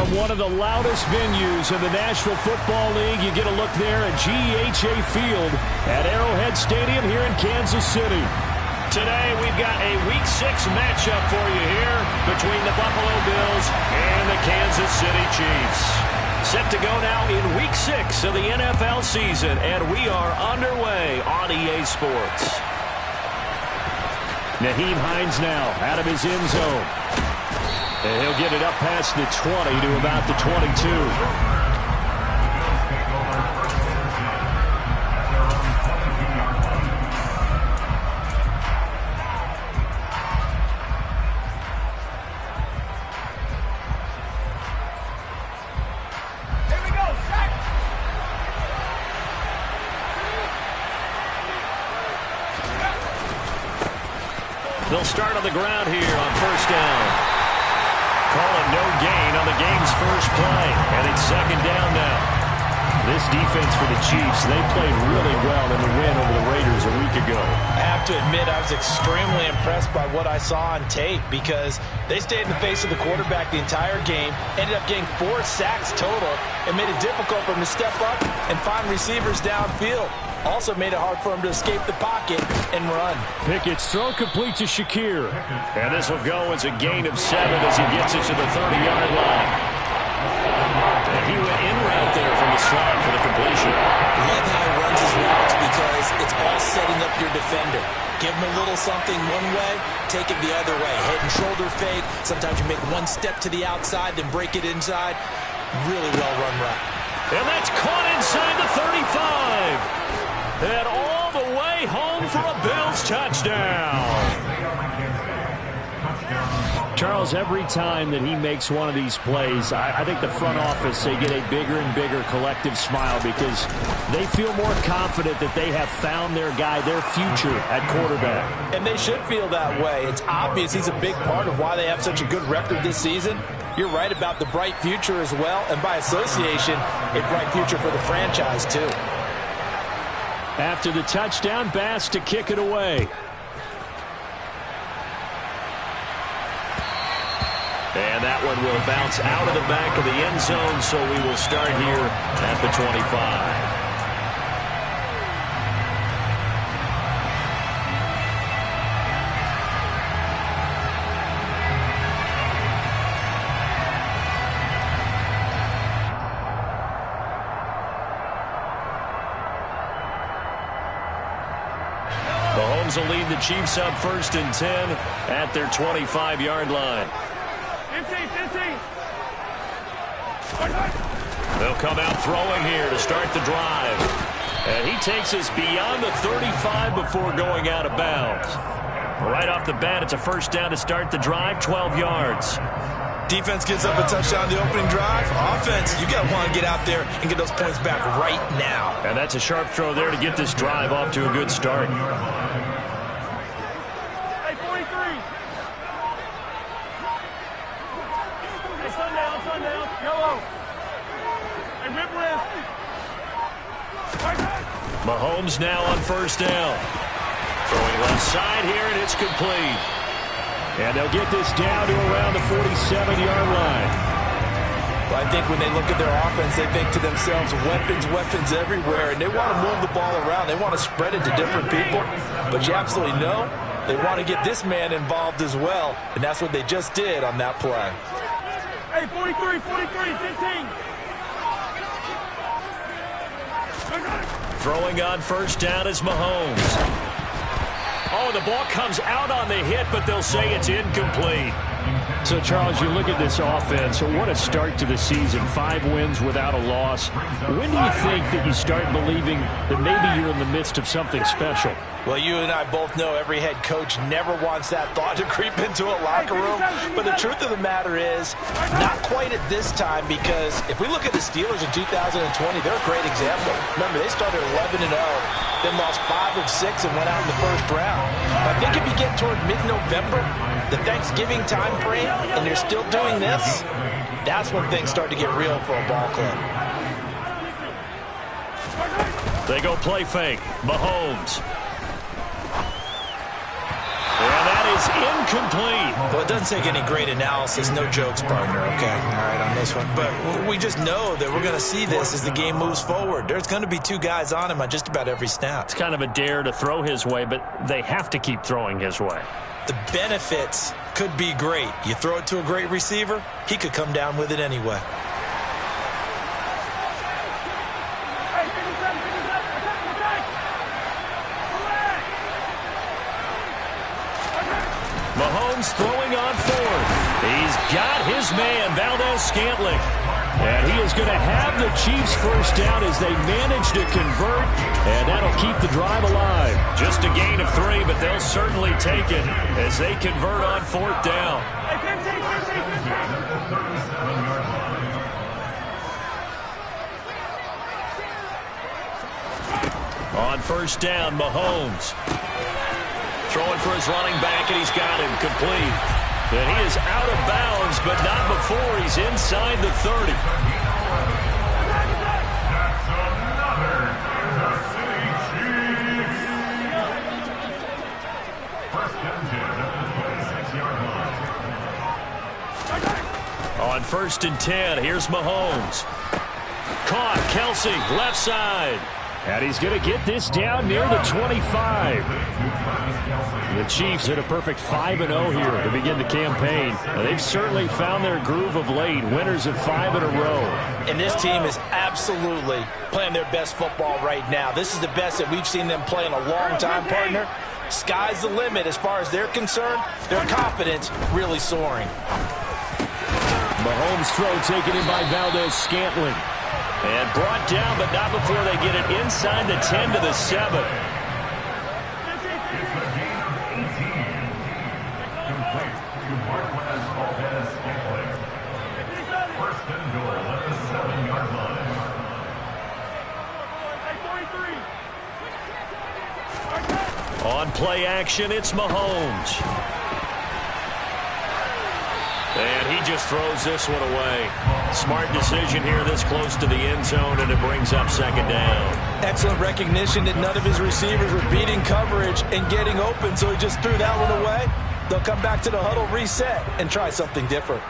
From one of the loudest venues in the National Football League, you get a look there at GEHA Field at Arrowhead Stadium here in Kansas City. Today, we've got a Week 6 matchup for you here between the Buffalo Bills and the Kansas City Chiefs. Set to go now in Week 6 of the NFL season, and we are underway on EA Sports. Nyheim Hines now out of his end zone. And he'll get it up past the 20 to about the 22. They'll start on the ground here on first down. Calling no gain on the game's first play. And it's second down now. This defense for the Chiefs, they played really well in the win over the Raiders a week ago. I have to admit, I was extremely impressed by what I saw on tape because they stayed in the face of the quarterback the entire game, ended up getting 4 sacks total, and made it difficult for him to step up and find receivers downfield. Also made it hard for him to escape the pocket and run. Pickett's throw complete to Shakir. And this will go as a gain of 7 as he gets it to the 30-yard line. And he went in route there from the slot for the completion. Love how he runs his routes because it's all setting up your defender. Give him a little something one way, take it the other way. Head and shoulder fake. Sometimes you make one step to the outside, then break it inside. Really well-run route. And that's caught inside the 35. And all the way home for a Bills touchdown. Charles, every time that he makes one of these plays, I think the front office, they get a bigger and bigger collective smile because they feel more confident that they have found their guy, their future at quarterback. And they should feel that way. It's obvious he's a big part of why they have such a good record this season. You're right about the bright future as well, and by association, a bright future for the franchise too. After the touchdown, Bass to kick it away. And that one will bounce out of the back of the end zone, so we will start here at the 25. Mahomes will lead the Chiefs up 1st and 10 at their 25-yard line. They'll come out throwing here to start the drive. And he takes us beyond the 35 before going out of bounds. Right off the bat, it's a first down to start the drive, 12 yards. Defense gets up a touchdown the opening drive. Offense, you got to want to get out there and get those points back right now. And that's a sharp throw there to get this drive off to a good start. Hey, 43. Hey, sundown, yellow. Hey, rip wrist. Mahomes now on first down. Throwing left side here, and it's complete. And they'll get this down to around the 47-yard line. Well, I think when they look at their offense, they think to themselves, weapons everywhere, and they want to move the ball around. They want to spread it to different people, but you absolutely know they want to get this man involved as well, and that's what they just did on that play. Hey, 43, 15. Throwing on first down is Mahomes. Oh, the ball comes out on the hit, but they'll say it's incomplete. So, Charles, you look at this offense, what a start to the season. 5 wins without a loss. When do you think that you start believing that maybe you're in the midst of something special? Well, you and I both know every head coach never wants that thought to creep into a locker room. But the truth of the matter is, not quite at this time, because if we look at the Steelers in 2020, they're a great example. Remember, they started 11-0, then lost 5 of 6 and went out in the first round. I think if you get toward mid-November, the Thanksgiving time frame, and you're still doing this, that's when things start to get real for a ball club. They go play fake. Mahomes. And that is incomplete. Well, it doesn't take any great analysis. No jokes, partner, okay? All right, on this one. But we just know that we're going to see this as the game moves forward. There's going to be two guys on him on just about every snap. It's kind of a dare to throw his way, but they have to keep throwing his way. The benefits could be great. You throw it to a great receiver, he could come down with it anyway. Mahomes throwing on fourth. He's got his man, Valdez-Scantling. And he is going to have the Chiefs first down as they manage to convert, and that'll keep the drive alive. Just a gain of 3, but they'll certainly take it as they convert on fourth down. On first down, Mahomes. Throwing for his running back, and he's got him complete. And he is out of bounds, but not before he's inside the 30. That's another Kansas City Chiefs. First and 10 at the 26-yard line. On first and 10, here's Mahomes. Caught, Kelsey, left side. And he's going to get this down near the 25. The Chiefs hit a perfect 5-0 here to begin the campaign. They've certainly found their groove of late, winners of 5 in a row. And this team is absolutely playing their best football right now. This is the best that we've seen them play in a long time, partner. Sky's the limit as far as they're concerned. Their confidence really soaring. Mahomes' throw taken in by Valdez-Scantling. And brought down, but not before they get it inside the 10 to the 7. First and goal at the 7-yard line. On play action, it's Mahomes. And he just throws this one away. Smart decision here this close to the end zone, and it brings up second down. Excellent recognition that none of his receivers were beating coverage and getting open, so he just threw that one away. They'll come back to the huddle, reset, and try something different.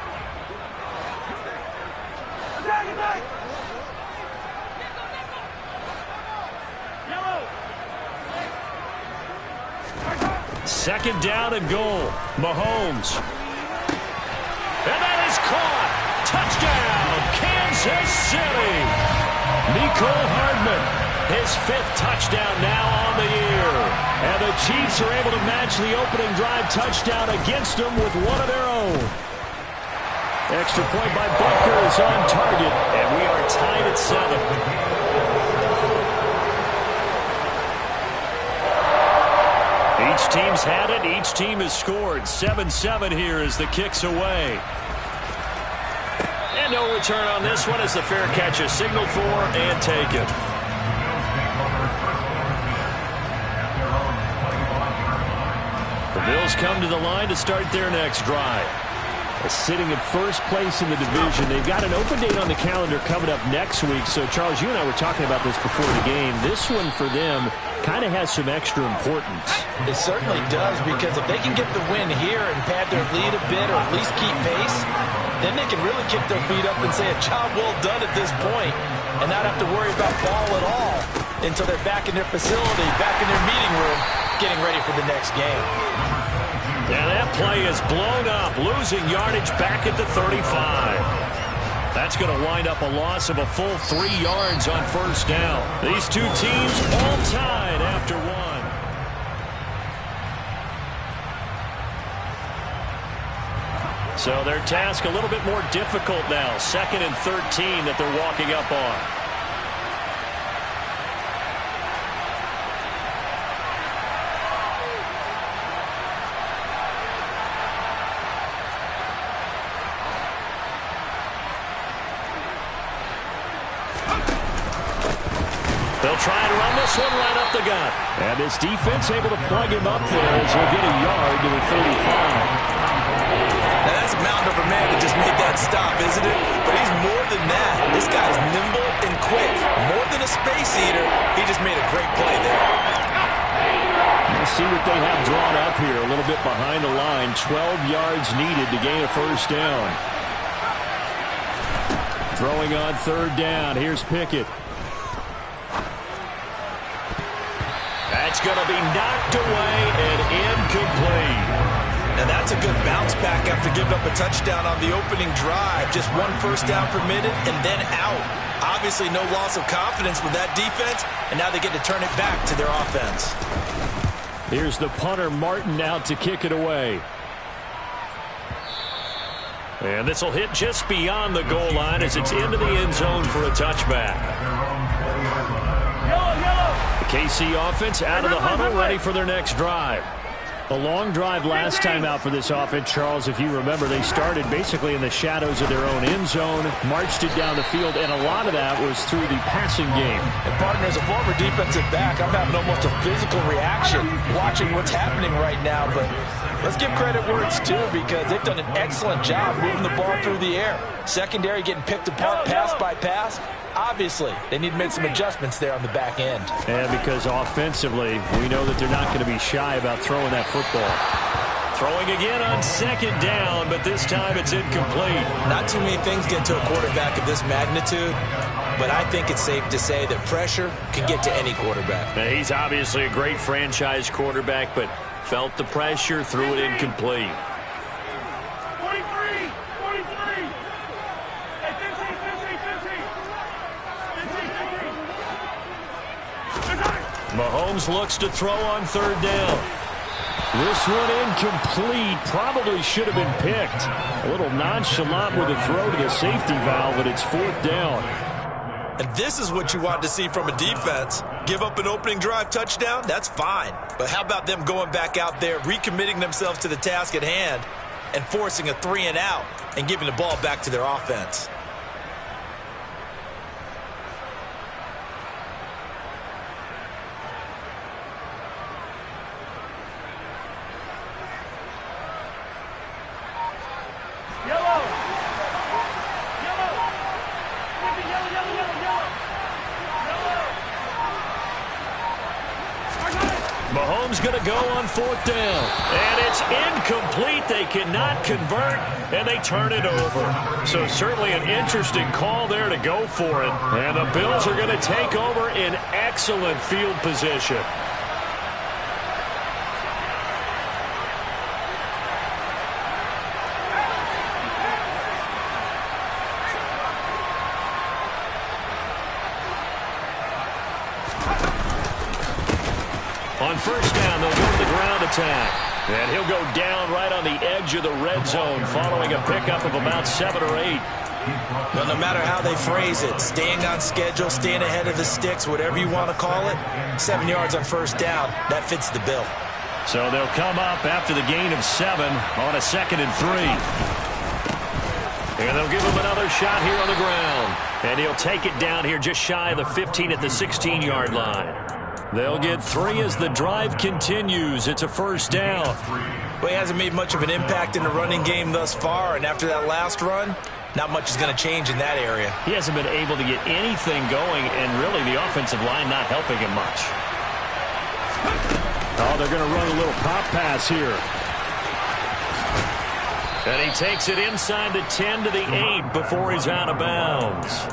Second down and goal. Mahomes. And that is caught. Touchdown, Kansas City. Nicole Hardman, his 5th touchdown now on the year. And the Chiefs are able to match the opening drive touchdown against them with one of their own. Extra point by Butker is on target, and we are tied at 7. Each team's had it. Each team has scored. 7-7 here as the kick's away. And no return on this one as the fair catch is signaled for and taken. The Bills come to the line to start their next drive. Sitting in first place in the division. They've got an open date on the calendar coming up next week. So, Charles, you and I were talking about this before the game. This one for them kind of has some extra importance. It certainly does, because if they can get the win here and pad their lead a bit or at least keep pace, then they can really kick their feet up and say a job well done at this point and not have to worry about ball at all until they're back in their facility, back in their meeting room, getting ready for the next game. And that play is blown up, losing yardage back at the 35. That's going to wind up a loss of a full 3 yards on first down. These two teams all tied after one. So their task a little bit more difficult now. 2nd and 13 that they're walking up on. They'll try and run this one right up the gut. And this defense able to plug him up there as he'll get a yard to the 35. Now that's a mountain of a man that just made that stop, isn't it? But he's more than that. This guy's nimble and quick. More than a space eater. He just made a great play there. see what they have drawn up here. A little bit behind the line. 12 yards needed to gain a first down. Throwing on third down. Here's Pickett. That's going to be knocked away and incomplete. Now that's a good bounce back after giving up a touchdown on the opening drive. Just one first down permitted and then out. Obviously no loss of confidence with that defense, and now they get to turn it back to their offense. Here's the punter, Martin, out to kick it away. And this will hit just beyond the goal line as it's into the end zone for a touchback. The KC offense out of the huddle, ready for their next drive. A long drive last time out for this offense, Charles. If you remember, they started basically in the shadows of their own end zone, marched it down the field, and a lot of that was through the passing game. And partner, as a former defensive back, I'm having almost a physical reaction watching what's happening right now. But let's give credit where it's due, because they've done an excellent job moving the ball through the air. Secondary getting picked apart pass by pass. Obviously, they need to make some adjustments there on the back end. And because offensively, we know that they're not going to be shy about throwing that football. Throwing again on second down, but this time it's incomplete. Not too many things get to a quarterback of this magnitude, but I think it's safe to say that pressure can get to any quarterback. Now, he's obviously a great franchise quarterback, but felt the pressure, threw it incomplete. 43, 43. Hey, 15, 15, 15. Mahomes looks to throw on third down. This one incomplete. Probably should have been picked. A little nonchalant with a throw to the safety valve, but it's fourth down. And this is what you want to see from a defense. Give up an opening drive touchdown, that's fine. But how about them going back out there, recommitting themselves to the task at hand, and forcing a 3 and out and giving the ball back to their offense? Mahomes going to go on fourth down. And it's incomplete. They cannot convert, and they turn it over. So certainly an interesting call there to go for it. And the Bills are going to take over in excellent field position. On first down, they'll go to the ground attack. And he'll go down right on the edge of the red zone following a pickup of about 7 or 8. Well, no matter how they phrase it, staying on schedule, staying ahead of the sticks, whatever you want to call it, 7 yards on first down, that fits the bill. So they'll come up after the gain of 7 on a 2nd and 3. And they'll give him another shot here on the ground. And he'll take it down here just shy of the 15 at the 16-yard line. They'll get 3 as the drive continues. It's a first down. Well, he hasn't made much of an impact in the running game thus far, and after that last run, not much is going to change in that area. He hasn't been able to get anything going, and really the offensive line not helping him much. Oh, they're going to run a little pop pass here. And he takes it inside the 10 to the 8 before he's out of bounds.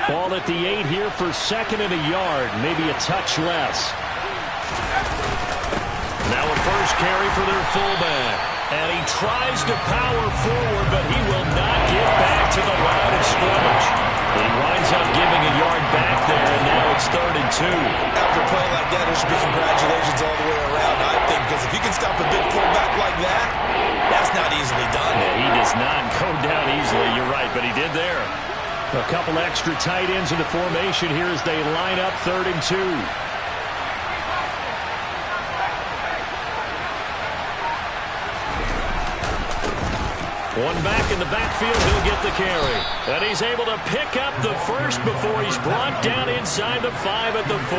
Ball at the 8 here for 2nd and a yard, maybe a touch less. Now a first carry for their fullback. And he tries to power forward, but he will not get back to the line of scrimmage. He winds up giving a yard back there, and now it's 3rd and 2. After a play like that, there should be congratulations all the way around, I think, because if you can stop a big fullback like that, that's not easily done. Yeah, he does not go down easily, you're right, but he did there. A couple extra tight ends in the formation here as they line up 3rd and 2. One back in the backfield, he'll get the carry. And he's able to pick up the first before he's brought down inside the 5 at the 4.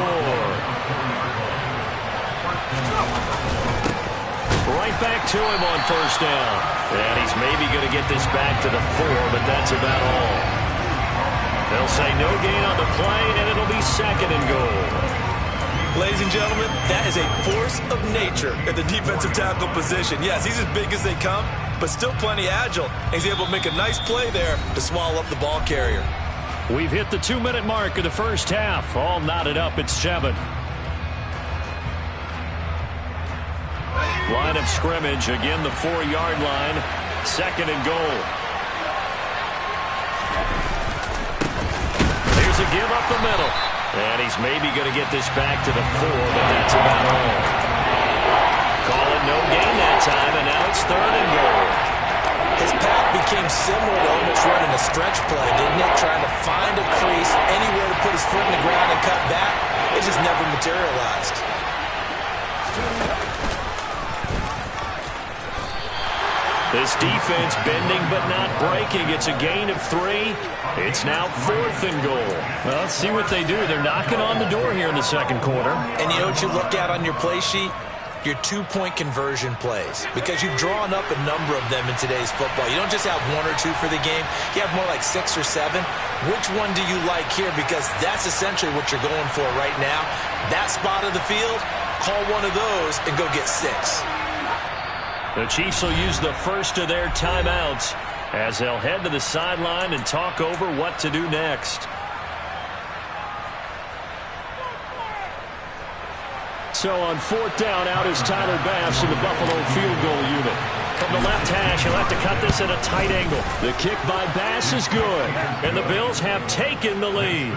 Right back to him on first down. And he's maybe going to get this back to the 4, but that's about all. They'll say no gain on the play, and it'll be 2nd and goal. Ladies and gentlemen, that is a force of nature at the defensive tackle position. Yes, he's as big as they come, but still plenty agile. He's able to make a nice play there to swallow up the ball carrier. We've hit the 2-minute mark of the first half. All knotted up at 7. Line of scrimmage, again the 4-yard line. 2nd and goal. Here's a give up the middle. And he's maybe going to get this back to the 4, but that's about all. Call it no gain that time, and now it's 3rd and goal. His path became similar to almost running a stretch play, didn't it? Trying to find a crease, anywhere to put his foot in the ground and cut back. It just never materialized. This defense bending but not breaking. It's a gain of 3. It's now 4th and goal. Well, let's see what they do. They're knocking on the door here in the second quarter. And you know what you look at on your play sheet? Your 2-point conversion plays. Because you've drawn up a number of them in today's football. You don't just have 1 or 2 for the game. You have more like 6 or 7. Which one do you like here? Because that's essentially what you're going for right now. That spot of the field, call one of those and go get 6. The Chiefs will use the first of their timeouts as they'll head to the sideline and talk over what to do next. So on 4th down, out is Tyler Bass in the Buffalo field goal unit. From the left hash, he'll have to cut this at a tight angle. The kick by Bass is good, and the Bills have taken the lead.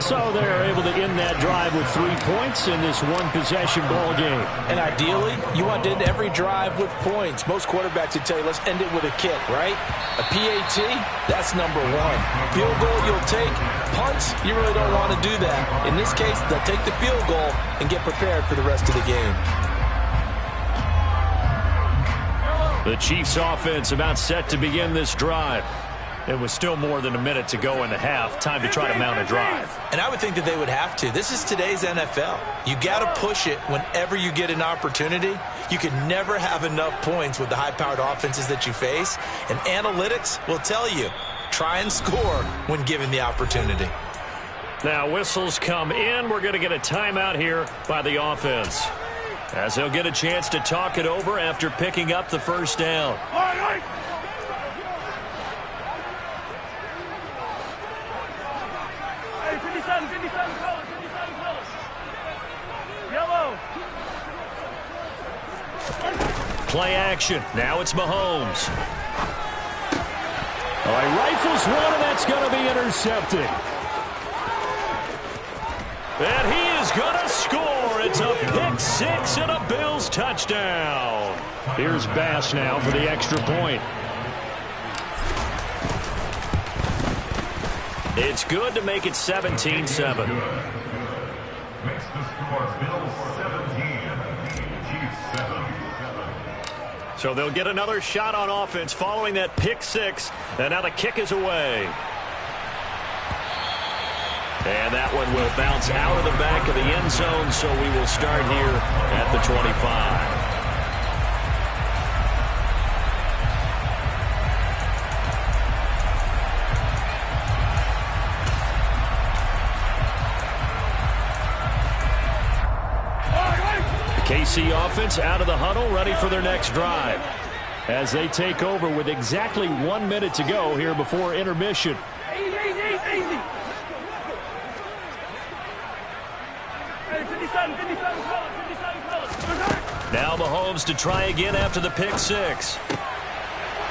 So they're able to end that drive with 3 points in this one-possession ball game. And ideally, you want to end every drive with points. Most quarterbacks would tell you, let's end it with a kick, right? A PAT, that's number 1. Field goal you'll take. Punts, you really don't want to do that. In this case, they'll take the field goal and get prepared for the rest of the game. The Chiefs offense about set to begin this drive. It was still more than a minute to go in the half. Time to try to mount a drive. And I would think that they would have to. This is today's NFL. You got to push it whenever you get an opportunity. You can never have enough points with the high-powered offenses that you face. And analytics will tell you, try and score when given the opportunity. Now whistles come in. We're going to get a timeout here by the offense, as they'll get a chance to talk it over after picking up the first down. Hey, 57, colors. Yellow. Play action. Now it's Mahomes. Oh, he rifles one, and that's going to be intercepted. And he is going to score. It's a pick 6 and a Bills touchdown. Here's Bass now for the extra point. It's good to make it 17-7. Makes the score Bills 17, Chiefs 7. So they'll get another shot on offense following that pick 6. And now the kick is away. And that one will bounce out of the back of the end zone, so we will start here at the 25. The KC offense out of the huddle, ready for their next drive, as they take over with exactly 1 minute to go here before intermission. Easy. Hey, 57 colors. Now Mahomes to try again after the pick 6.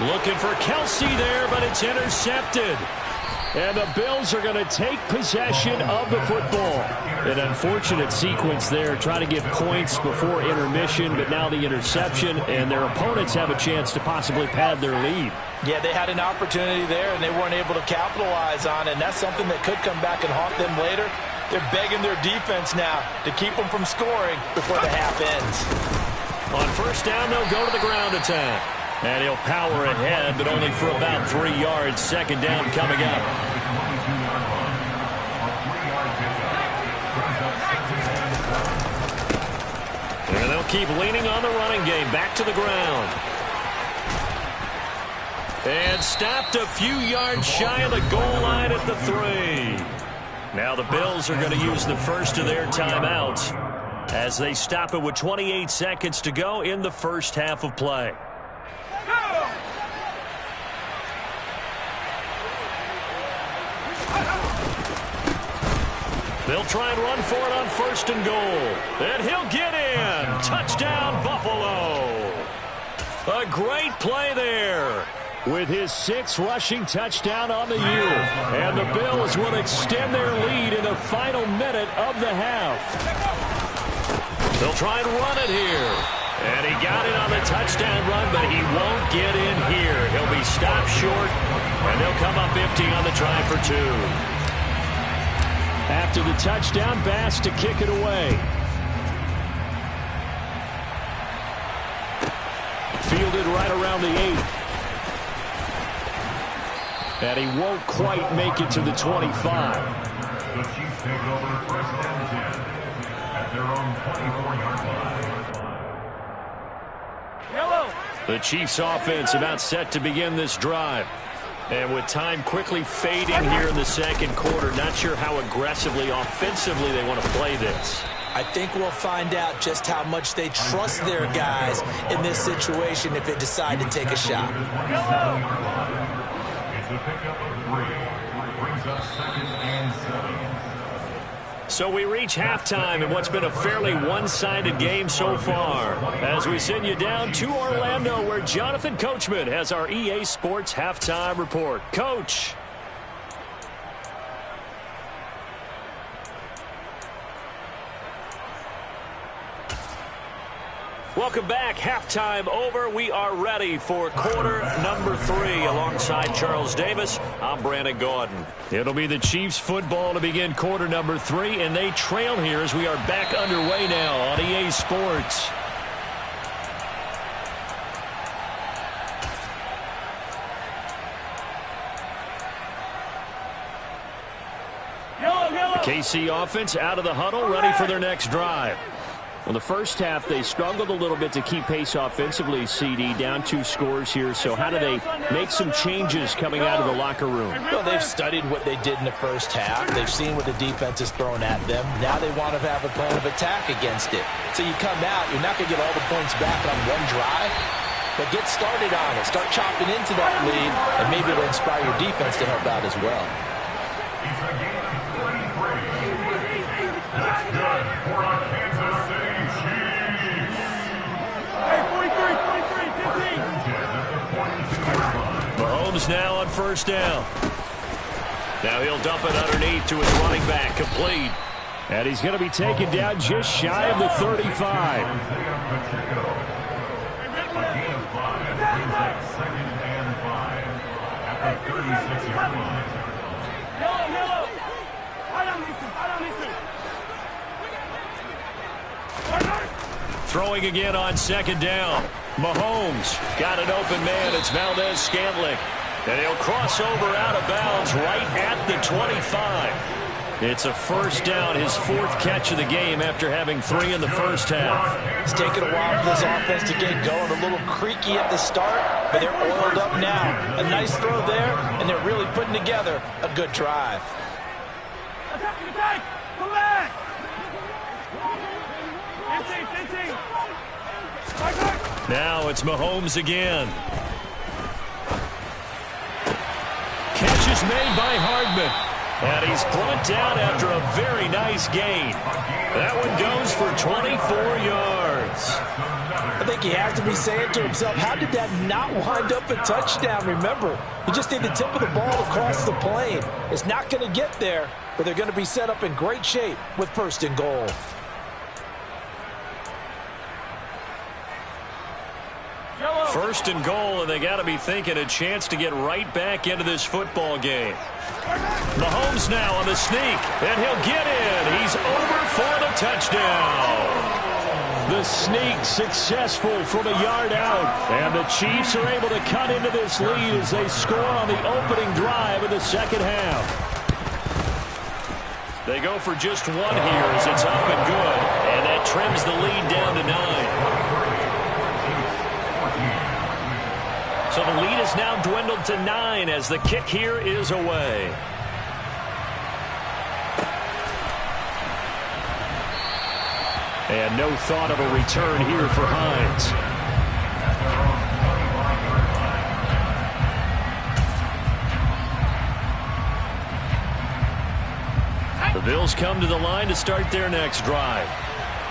Looking for Kelsey there, but it's intercepted. And the Bills are going to take possession of the football. An unfortunate sequence there, trying to get points before intermission, but now the interception, and their opponents have a chance to possibly pad their lead. Yeah, they had an opportunity there, and they weren't able to capitalize on it, and that's something that could come back and haunt them later. They're begging their defense now to keep them from scoring before the half ends. On first down, they'll go to the ground attack. And he'll power ahead, but only for about 3 yards. Second down coming up. And they'll keep leaning on the running game. Back to the ground. And stopped a few yards shy of the goal line at the 3. Now the Bills are going to use the first of their timeouts as they stop it with 28 seconds to go in the first half of play. They'll try and run for it on 1st and goal. And he'll get in. Touchdown, Buffalo. A great play there with his 6th rushing touchdown on the year. And the Bills will extend their lead in the final minute of the half. They'll try and run it here. And he got it on the touchdown run, but he won't get in here. He'll be stopped short, and they'll come up empty on the try for 2. After the touchdown, Bass to kick it away. Fielded right around the 8. And he won't quite make it to the 25. The Chiefs take over 1st and 10 at their own 24-yard line. Yellow. The Chiefs offense about set to begin this drive. And with time quickly fading here in the second quarter, not sure how aggressively, offensively they want to play this. I think we'll find out just how much they trust their guys in this situation if they decide to take a shot. It's a pickup of 3. Brings up 2nd and 7. So we reach halftime in what's been a fairly one-sided game so far, as we send you down to Orlando, where Jonathan Coachman has our EA Sports halftime report. Coach. Welcome back. Halftime over. We are ready for quarter number 3 alongside Charles Davis. I'm Brandon Gaudin. It'll be the Chiefs football to begin quarter number 3, and they trail here as we are back underway now on EA Sports. The KC offense out of the huddle, ready for their next drive. Well, the first half, they struggled a little bit to keep pace offensively, CD, down 2 scores here. So how do they make some changes coming out of the locker room? Well, they've studied what they did in the first half. They've seen what the defense has thrown at them. Now they want to have a plan of attack against it. So you come out, you're not going to get all the points back on one drive, but get started on it. Start chopping into that lead, and maybe it'll inspire your defense to help out as well. It's a game of 33. That's good for a Kansas City Chiefs. Hey, 43, 15. Mahomes now on 1st down. Now he'll dump it underneath to his running back, complete. And he's going to be taken down just shy of the 35. A gain of 5 brings up 2nd and 5 at the 36-yard line. Yellow. I don't need to. Throwing again on 2nd down. Mahomes got an open man. It's Valdez-Scantling. And he'll cross over out of bounds right at the 25. It's a 1st down, his 4th catch of the game after having 3 in the first half. It's taken a while for this offense to get going. A little creaky at the start, but they're oiled up now. A nice throw there, and they're really putting together a good drive. Attack! Come back! 15. Now it's Mahomes again. Catch is made by Hardman. And he's brought down after a very nice gain. That one goes for 24 yards. I think he has to be saying to himself, how did that not wind up a touchdown? Remember, he just did the tip of the ball across the plane. It's not going to get there, but they're going to be set up in great shape with 1st and goal. First and goal, and they got to be thinking a chance to get right back into this football game. Mahomes now on the sneak, and he'll get in. He's over for the touchdown. The sneak successful from a yard out, and the Chiefs are able to cut into this lead as they score on the opening drive of the second half. They go for just one here as it's up and good. And that trims the lead down to 9. So the lead is now dwindled to 9 as the kick here is away. And no thought of a return here for Hines. The Bills come to the line to start their next drive.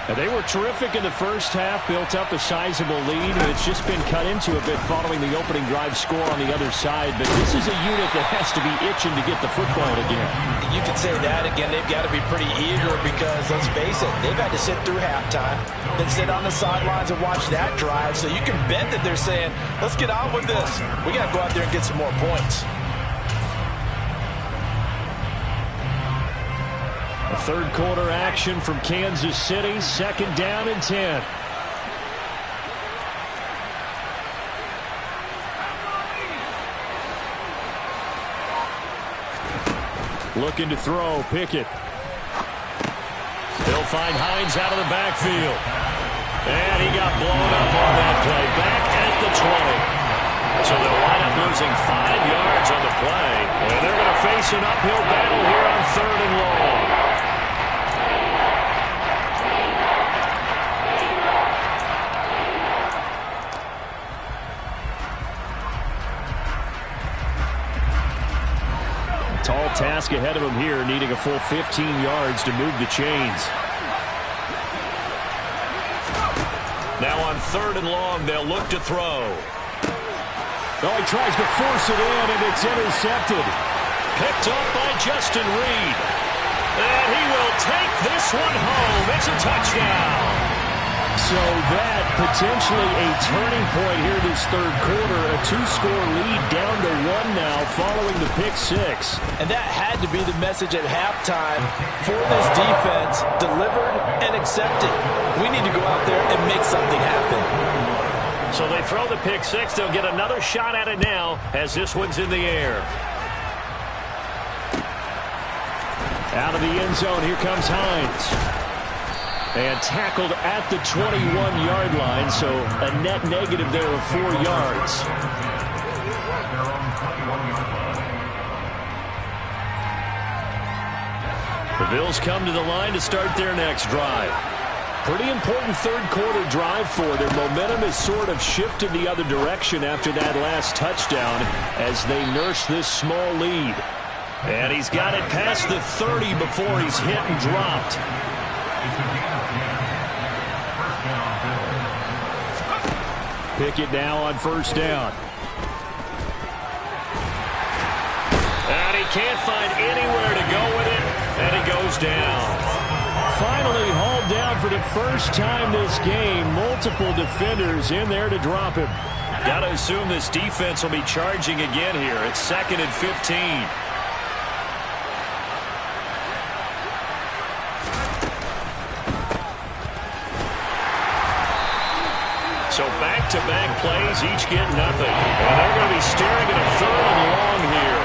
And they were terrific in the first half, built up a sizable lead, and it's just been cut into a bit following the opening drive score on the other side. But this is a unit that has to be itching to get the football again. You can say that again. They've got to be pretty eager because, let's face it, they've had to sit through halftime, then sit on the sidelines and watch that drive. So you can bet that they're saying, let's get on with this. We got to go out there and get some more points. A third quarter action from Kansas City, second down and 10. Looking to throw, Pickett. He'll find Hines out of the backfield. And he got blown up on that play. Back at the 20. So they'll wind up losing 5 yards on the play. And they're going to face an uphill battle here on 3rd and long. Tall task ahead of him here, needing a full 15 yards to move the chains. Now on 3rd and long, they'll look to throw. Oh, he tries to force it in, and it's intercepted. Picked up by Justin Reed. And he will take this one home. It's a touchdown. So that potentially a turning point here this third quarter. A 2-score lead down to 1 now following the pick 6. And that had to be the message at halftime for this defense. Delivered and accepted. We need to go out there and make something happen. So they throw the pick 6. They'll get another shot at it now as this one's in the air. Out of the end zone, here comes Hines. And tackled at the 21-yard line, so a net negative there of 4 yards. The Bills come to the line to start their next drive. Pretty important third quarter drive for them. Momentum has sort of shifted the other direction after that last touchdown as they nurse this small lead. And he's got it past the 30 before he's hit and dropped. Pickett now on 1st down. And he can't find anywhere to go with it, and he goes down. Finally hauled down for the first time this game. Multiple defenders in there to drop him. Got to assume this defense will be charging again here. It's 2nd and 15. So back-to-back plays, each get nothing. And they're going to be staring at a 3rd and long here.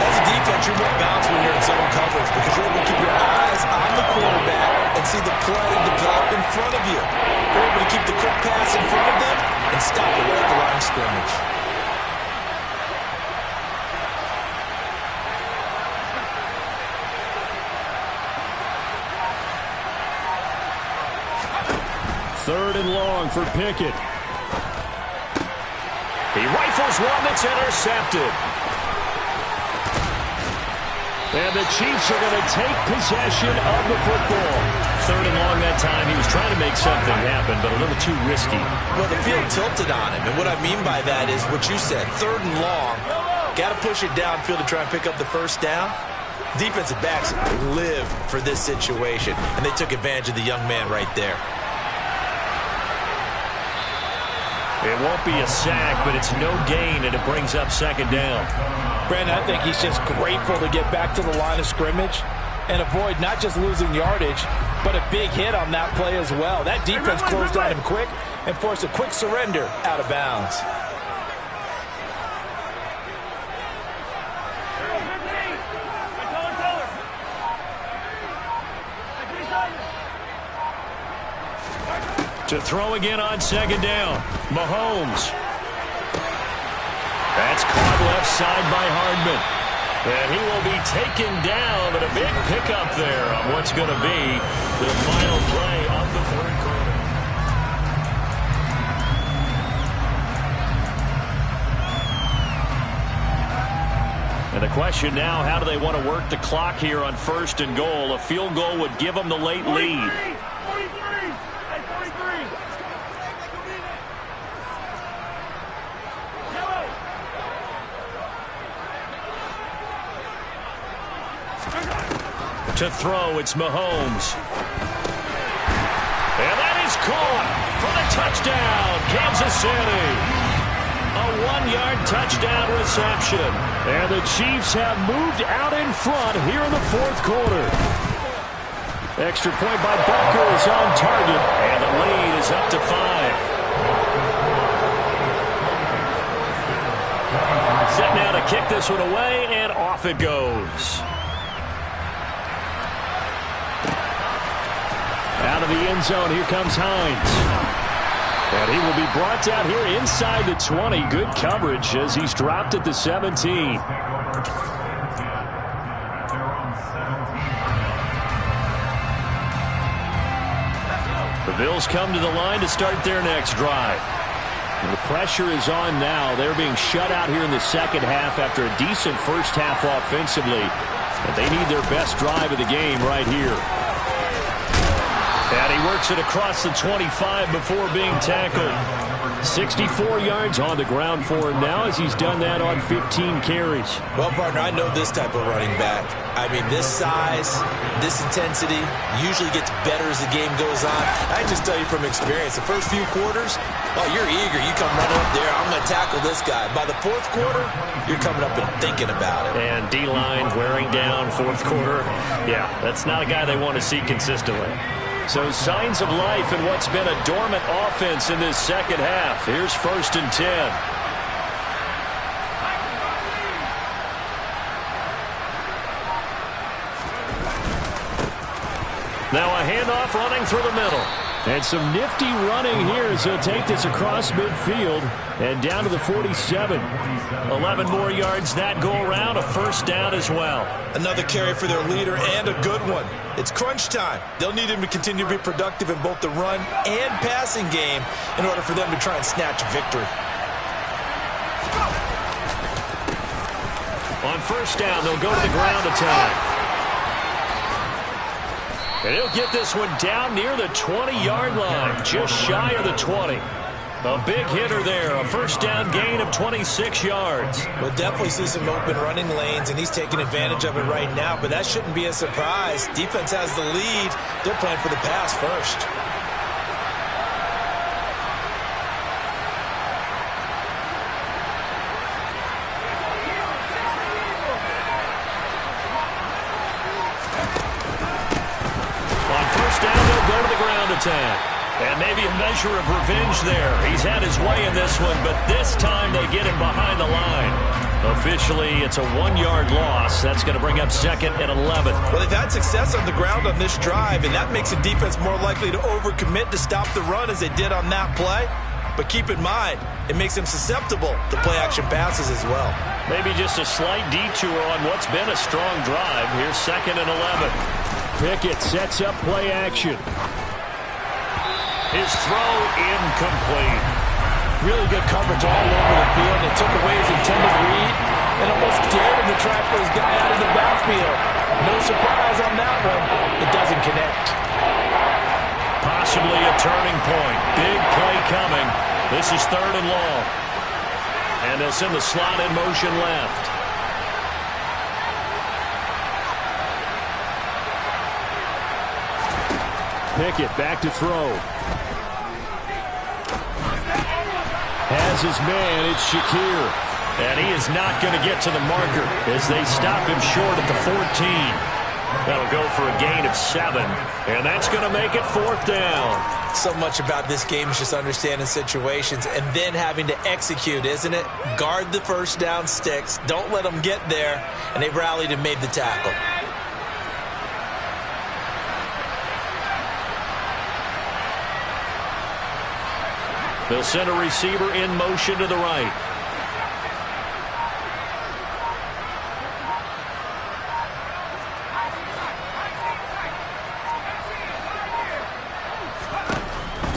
As a defense, you're more balanced when you're in zone coverage because you're able to keep your eyes on the quarterback and see the play develop in front of you. You're able to keep the quick pass in front of them and stop it right at the line of scrimmage. Third and long for Pickett. He rifles one that's intercepted. And the Chiefs are going to take possession of the football. Third and long that time. He was trying to make something happen, but a little too risky. Well, the field tilted on him, and what I mean by that is what you said. 3rd and long. Got to push it downfield to try and pick up the first down. Defensive backs live for this situation, and they took advantage of the young man right there. It won't be a sack, but it's no gain, and it brings up 2nd down. Brandon, I think he's just grateful to get back to the line of scrimmage and avoid not just losing yardage, but a big hit on that play as well. That defense closed on him quick and forced a quick surrender out of bounds. To throw again on second down. Mahomes. That's caught left side by Hardman. And he will be taken down, but a big pickup there on what's going to be the final play of the third quarter. And the question now, how do they want to work the clock here on 1st and goal? A field goal would give them the late lead. 43. To throw, it's Mahomes. And that is caught for the touchdown, Kansas City. A 1-yard touchdown reception. And the Chiefs have moved out in front here in the 4th quarter. Extra point by Butker is on target, and the lead is up to 5. Set now to kick this one away, and off it goes. Out of the end zone, here comes Hines. And he will be brought down here inside the 20. Good coverage as he's dropped at the 17. The Bills come to the line to start their next drive. And the pressure is on now. They're being shut out here in the second half after a decent first half offensively. And they need their best drive of the game right here. And he works it across the 25 before being tackled. 64 yards on the ground for him now as he's done that on 15 carries. Well, partner, I know this type of running back. I mean, this size, this intensity usually gets better as the game goes on. I can just tell you from experience, the first few quarters, oh, you're eager. You come running up there, I'm going to tackle this guy. By the 4th quarter, you're coming up and thinking about it. And D-line wearing down 4th quarter. Yeah, that's not a guy they want to see consistently. So signs of life in what's been a dormant offense in this second half. Here's 1st and 10. Now a handoff running through the middle. And some nifty running here as he'll take this across midfield and down to the 47. 11 more yards that go around, a first down as well. Another carry for their leader and a good one. It's crunch time. They'll need him to continue to be productive in both the run and passing game in order for them to try and snatch victory. On first down, they'll go to the ground attack. And he'll get this one down near the 20-yard line, just shy of the 20. A big hitter there, a first down gain of 26 yards. We'll definitely see some open running lanes, and he's taking advantage of it right now, but that shouldn't be a surprise. Defense has the lead. They're playing for the pass first. And maybe a measure of revenge there. He's had his way in this one, but this time they get him behind the line. Officially, it's a 1-yard loss. That's going to bring up 2nd and 11. Well, they've had success on the ground on this drive, and that makes the defense more likely to overcommit to stop the run as they did on that play. But keep in mind, it makes them susceptible to play-action passes as well. Maybe just a slight detour on what's been a strong drive. Here's 2nd and 11. Pickett sets up play action. His throw incomplete. Really good coverage all over the field. It took away his intended read and almost dared him to try for his guy out of the backfield. No surprise on that one. It doesn't connect. Possibly a turning point. Big play coming. This is 3rd and long. And they'll send the slot in motion left. Pickett back to throw. Has his man, it's Shakir. And he is not going to get to the marker as they stop him short at the 14. That'll go for a gain of 7. And that's going to make it 4th down. So much about this game is just understanding situations and then having to execute, isn't it? Guard the first down sticks. Don't let them get there. And they rallied and made the tackle. They'll send a receiver in motion to the right.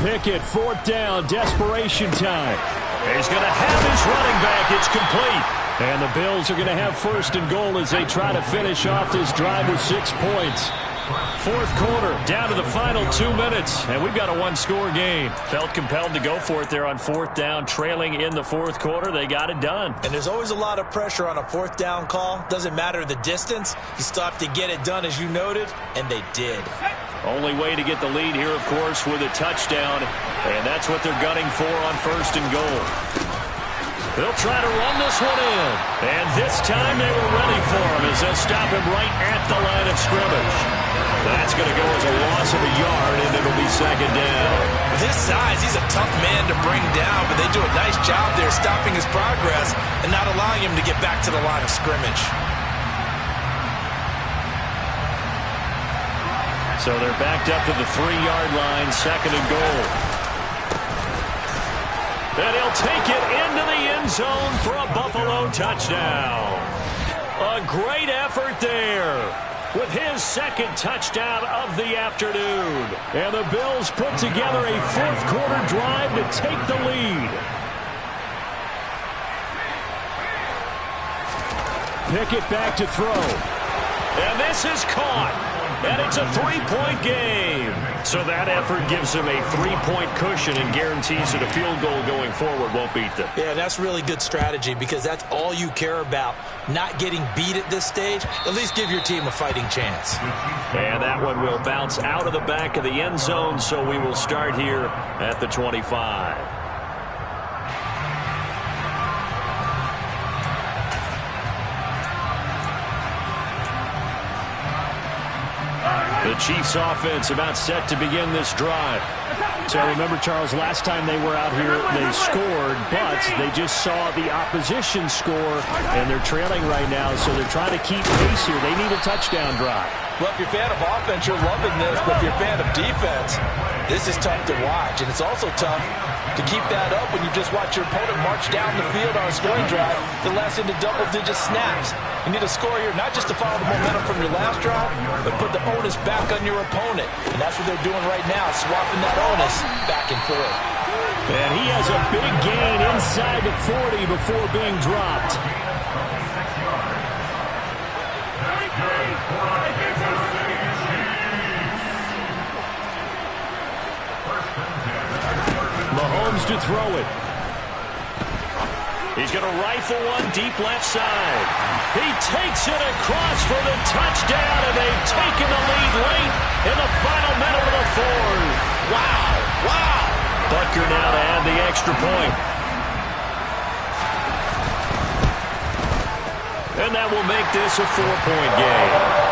Pickett, 4th down, desperation time. He's going to have his running back. It's complete. And the Bills are going to have 1st and goal as they try to finish off this drive with 6 points. 4th quarter, down to the final 2 minutes, and we've got a one-score game. Felt compelled to go for it there on 4th down, trailing in the 4th quarter. They got it done. And there's always a lot of pressure on a 4th down call. Doesn't matter the distance. You still have to get it done, as you noted, and they did. Only way to get the lead here, of course, with a touchdown, and that's what they're gunning for on 1st and goal. They'll try to run this one in. And this time they were ready for him as they'll stop him right at the line of scrimmage. That's going to go as a loss of a yard, and it'll be 2nd down. With his size, he's a tough man to bring down, but they do a nice job there stopping his progress and not allowing him to get back to the line of scrimmage. So they're backed up to the 3-yard line, 2nd and goal. And he'll take it into the end zone for a Buffalo touchdown. A great effort there with his 2nd touchdown of the afternoon. And the Bills put together a 4th quarter drive to take the lead. Pickett back to throw. And this is caught. And it's a 3-point game. So that effort gives them a 3-point cushion and guarantees that a field goal going forward won't beat them. Yeah, that's really good strategy because that's all you care about. Not getting beat at this stage. At least give your team a fighting chance. And that one will bounce out of the back of the end zone, so we will start here at the 25. The Chiefs offense about set to begin this drive. So remember, Charles, last time they were out here, they scored, but they just saw the opposition score, and they're trailing right now, so they're trying to keep pace here. They need a touchdown drive. Well, if you're a fan of offense, you're loving this, but if you're a fan of defense, this is tough to watch, and it's also tough to keep that up when you just watch your opponent march down the field on a scoring drive that lasts into double-digit snaps. You need a score here, not just to follow the momentum from your last drive, but put the onus back on your opponent. And that's what they're doing right now, swapping that onus back and forth. And he has a big gain inside the 40 before being dropped. Mahomes to throw it. He's going to rifle one deep left side. He takes it across for the touchdown, and they've taken the lead late in the final minute of the 4th. Wow, wow. Butker now to add the extra point. And that will make this a 4-point game.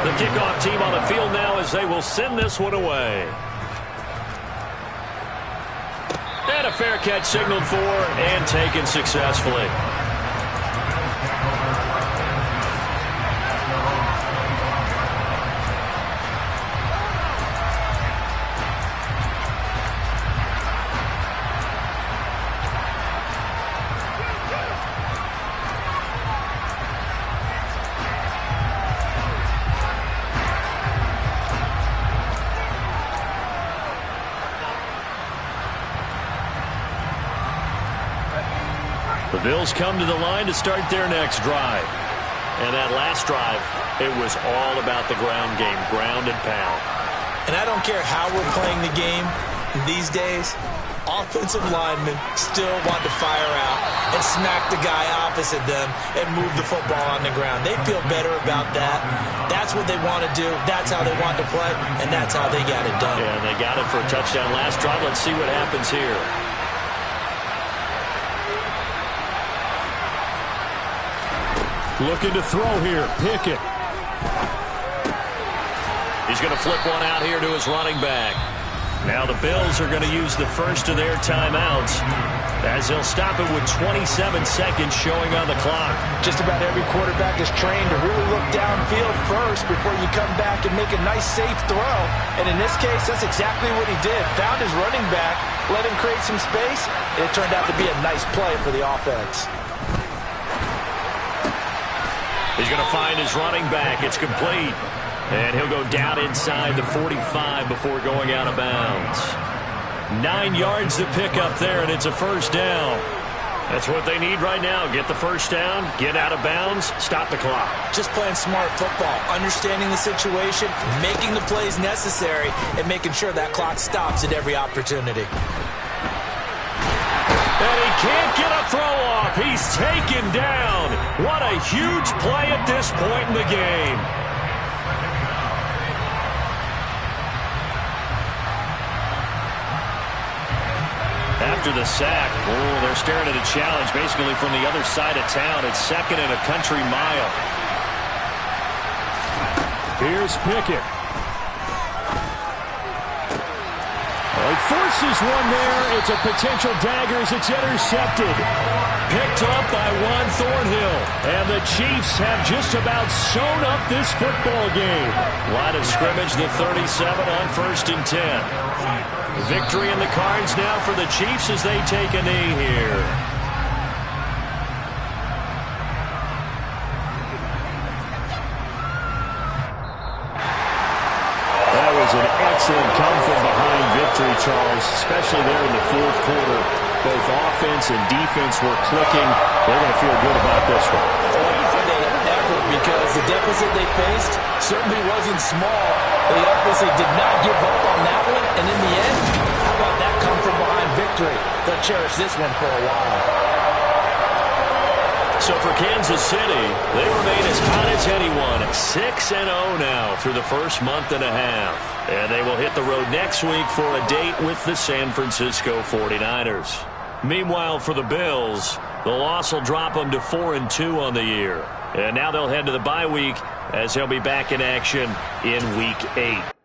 The kickoff team on the field now as they will send this one away. And a fair catch signaled for and taken successfully. The Bills come to the line to start their next drive. And that last drive, it was all about the ground game, ground and pound. And I don't care how we're playing the game these days, offensive linemen still want to fire out and smack the guy opposite them and move the football on the ground. They feel better about that. That's what they want to do. That's how they want to play, and that's how they got it done. Yeah, and they got it for a touchdown last drive. Let's see what happens here. Looking to throw here, Now the Bills are going to use the first of their timeouts as they'll stop it with 27 seconds showing on the clock. Just about every quarterback is trained to really look downfield first before you come back and make a nice, safe throw. And in this case, that's exactly what he did. Found his running back, let him create some space, and it turned out to be a nice play for the offense. He's going to find his running back. It's complete. And he'll go down inside the 45 before going out of bounds. 9 yards to pick up there, and it's a first down. That's what they need right now. Get the first down, get out of bounds, stop the clock. Just playing smart football, understanding the situation, making the plays necessary, and making sure that clock stops at every opportunity. And he can't get a throw off. He's taken down. What a huge play at this point in the game. After the sack, they're staring at a challenge basically from the other side of town. It's second and a country mile. Here's Pickett. He forces one there. It's a potential dagger as it's intercepted. Picked up by Juan Thornhill. And the Chiefs have just about sewn up this football game. Line of scrimmage, the 37 on 1st and 10. Victory in the cards now for the Chiefs as they take a knee here. That was an excellent come-from-behind victory, Charles, especially there in the 4th quarter. Both offense and defense were clicking. They're going to feel good about this one. Because the deficit they faced certainly wasn't small. They obviously did not give up on that one, and in the end, how about that come-from-behind victory? They'll cherish this one for a while. So for Kansas City, they remain as hot as anyone, 6-0 now through the first month and a half. And they will hit the road next week for a date with the San Francisco 49ers. Meanwhile, for the Bills, the loss will drop them to 4-2 on the year. And now they'll head to the bye week as they'll be back in action in Week 8.